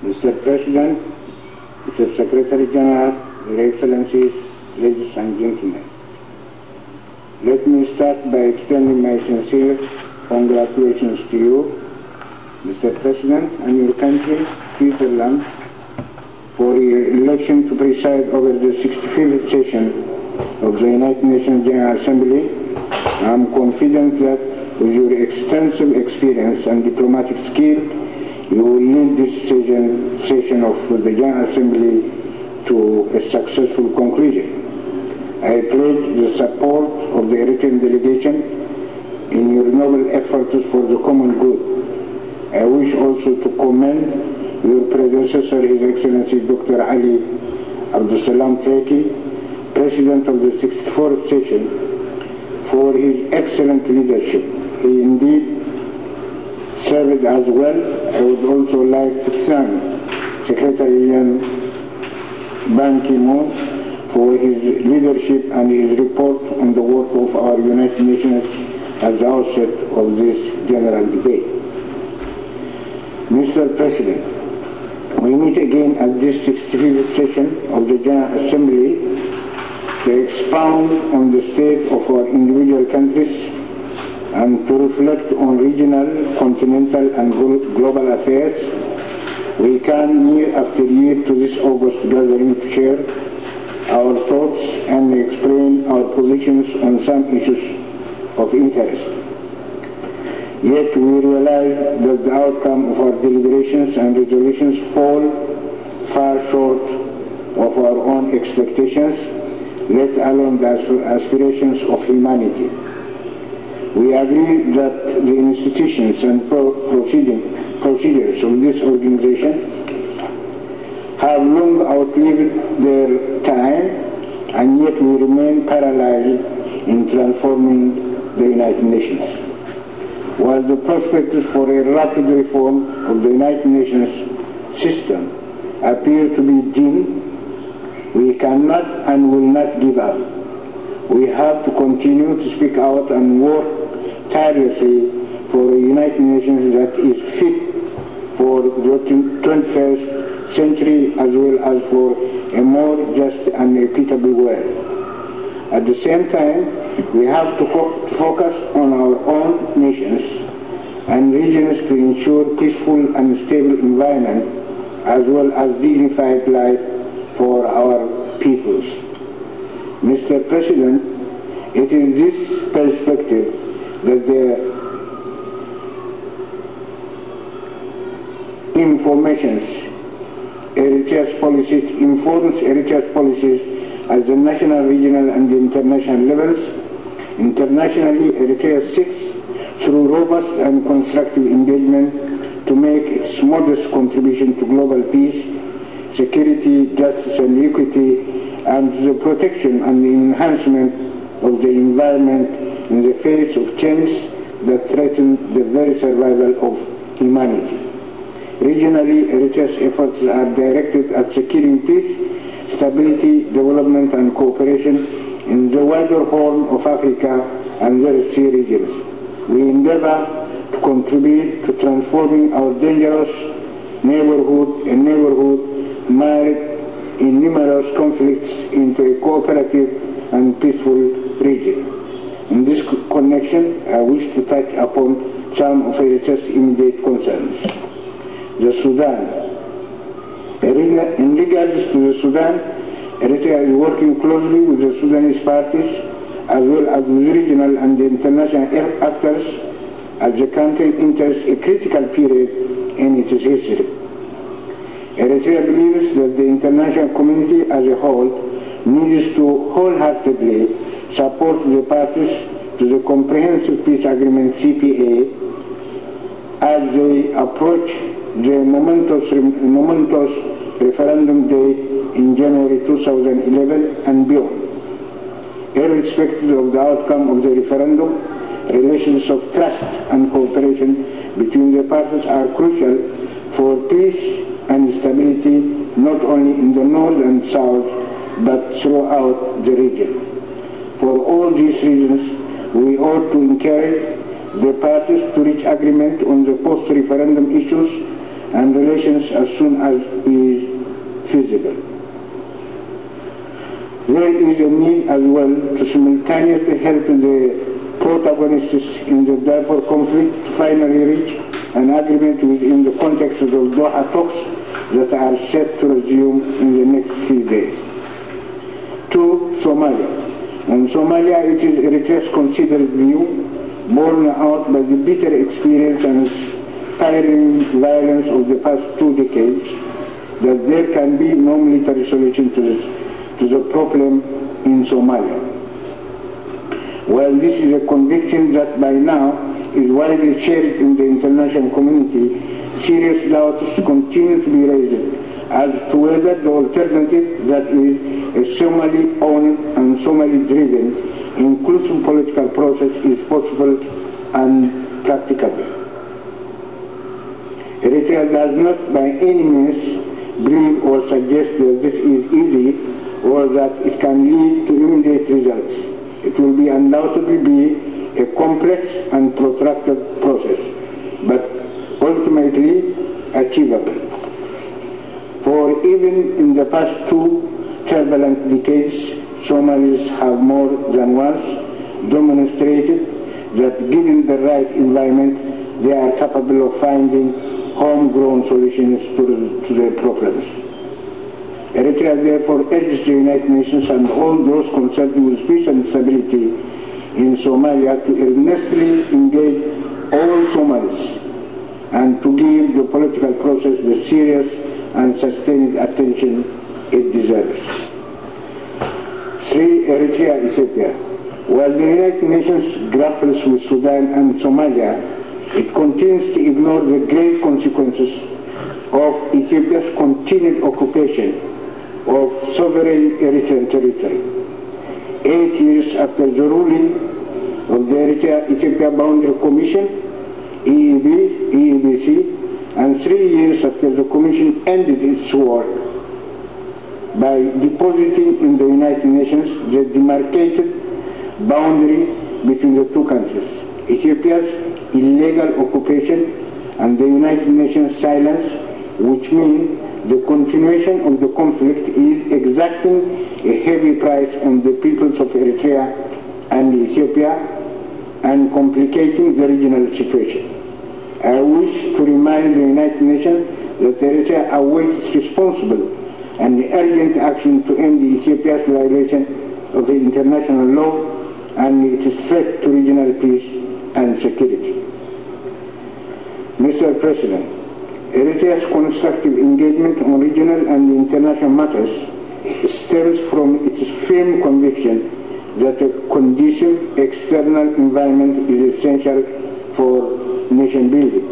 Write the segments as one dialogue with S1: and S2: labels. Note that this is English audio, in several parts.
S1: Mr. President, Mr. Secretary General, Your Excellencies, ladies and gentlemen, let me start by extending my sincere congratulations to you, Mr. President, and your country, Switzerland, for your election to preside over the 65th session of the United Nations General Assembly. I am confident that with your extensive experience and diplomatic skill, you will lead this session of the General Assembly to a successful conclusion. I pledge the support of the Eritrean delegation in your noble efforts for the common good. I wish also to commend your predecessor, His Excellency Dr. Ali Abdulsalam Teki, President of the 64th session, for his excellent leadership. He indeed served as well. I would also like to thank Secretary Ban Ki-moon for his leadership and his report on the work of our United Nations at the outset of this general debate. Mr. President, we meet again at this 65th session of the General Assembly to expound on the state of our individual countries and to reflect on regional, continental and global affairs. We come year after year to this August gathering to share our thoughts and explain our positions on some issues of interest. Yet we realize that the outcome of our deliberations and resolutions fall far short of our own expectations, let alone the aspirations of humanity. We agree that the institutions and procedures of this organization have long outlived their time, and yet we remain paralyzed in transforming the United Nations. While the prospects for a rapid reform of the United Nations system appear to be dim, we cannot and will not give up. We have to continue to speak out and work tirelessly for a United Nations that is fit for the 21st century as well as for a more just and equitable world. At the same time, we have to focus on our own nations and regions to ensure peaceful and stable environment as well as dignified life for our peoples. Mr. President, it is this perspective that the informs Eritrea's policies at the national, regional and international levels. Internationally, Eritrea seeks through robust and constructive engagement to make its modest contribution to global peace, security, justice and equity, and to the protection and the enhancement of the environment in the face of change that threaten the very survival of humanity. Regionally, Eritrea's efforts are directed at securing peace, stability, development and cooperation in the wider Horn of Africa and their sea regions. We endeavor to contribute to transforming our dangerous neighborhood, a neighborhood mired in numerous conflicts, into a cooperative and peaceful region. In this connection, I wish to touch upon some of Eritrea's immediate concerns. The Sudan. In regards to the Sudan, Eritrea is working closely with the Sudanese parties as well as with regional and international actors as the country enters a critical period in its history. Eritrea believes that the international community as a whole needs to wholeheartedly support the parties to the Comprehensive Peace Agreement CPA as they approach the momentous referendum date in January 2011 and beyond. Irrespective of the outcome of the referendum, relations of trust and cooperation between the parties are crucial for peace and stability not only in the north and south but throughout the region. For all these reasons, we ought to encourage the parties to reach agreement on the post-referendum issues and relations as soon as is feasible. There is a need as well to simultaneously help the protagonists in the Darfur conflict to finally reach an agreement within the context of the Doha talks that are set to resume in the next few days. 2. Somalia. In Somalia, it is Eritrea's considered view, borne out by the bitter experience and tiring violence of the past 2 decades, that there can be no military solution to the problem in Somalia. While this is a conviction that by now is widely shared in the international community, serious doubts continue to be raised as to whether the alternative, that is a Somali-owned and Somali-driven inclusive political process, is possible and practicable. Eritrea does not by any means believe or suggest that this is easy or that it can lead to immediate results. It will undoubtedly be a complex and protracted process, but ultimately achievable. For even in the past 2 turbulent decades, Somalis have more than once demonstrated that given the right environment, they are capable of finding homegrown solutions to their problems. Eritrea therefore urges the United Nations and all those concerned with peace and stability in Somalia to earnestly engage all Somalis and to give the political process the serious and sustained attention it deserves. 3. Eritrea, Ethiopia. While the United Nations grapples with Sudan and Somalia, it continues to ignore the grave consequences of Ethiopia's continued occupation of sovereign Eritrean territory. 8 years after the ruling of the Eritrea-Ethiopia Boundary Commission, EEBC, and 3 years after the Commission ended its work by depositing in the United Nations the demarcated boundary between the 2 countries, Ethiopia's illegal occupation and the United Nations silence, which means the continuation of the conflict is exacting a heavy price on the peoples of Eritrea and Ethiopia and complicating the regional situation. I wish to remind the United Nations that Eritrea awaits responsible and urgent action to end Ethiopia's violation of the international law and its threat to regional peace and security. Mr. President, Eritrea's constructive engagement on regional and international matters stems from its firm conviction that a conducive external environment is essential for nation building.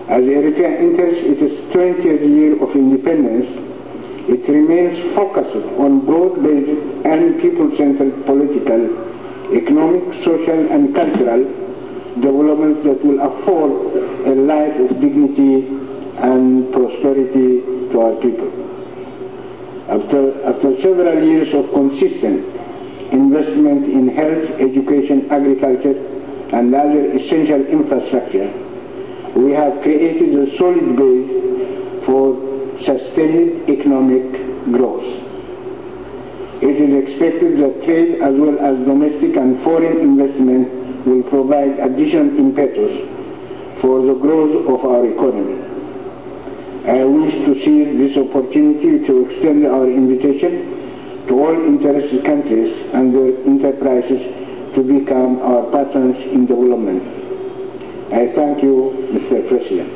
S1: As Eritrea enters its 20th year of independence, it remains focused on broad-based and people-centered political, economic, social, and cultural developments that will afford a life of dignity and prosperity to our people. After several years of consistent investment in health, education, agriculture, and other essential infrastructure, we have created a solid base for sustained economic growth. It is expected that trade as well as domestic and foreign investment will provide additional impetus for the growth of our economy. I wish to seize this opportunity to extend our invitation to all interested countries and their enterprises to become our partners in development. I thank you, Mr. President.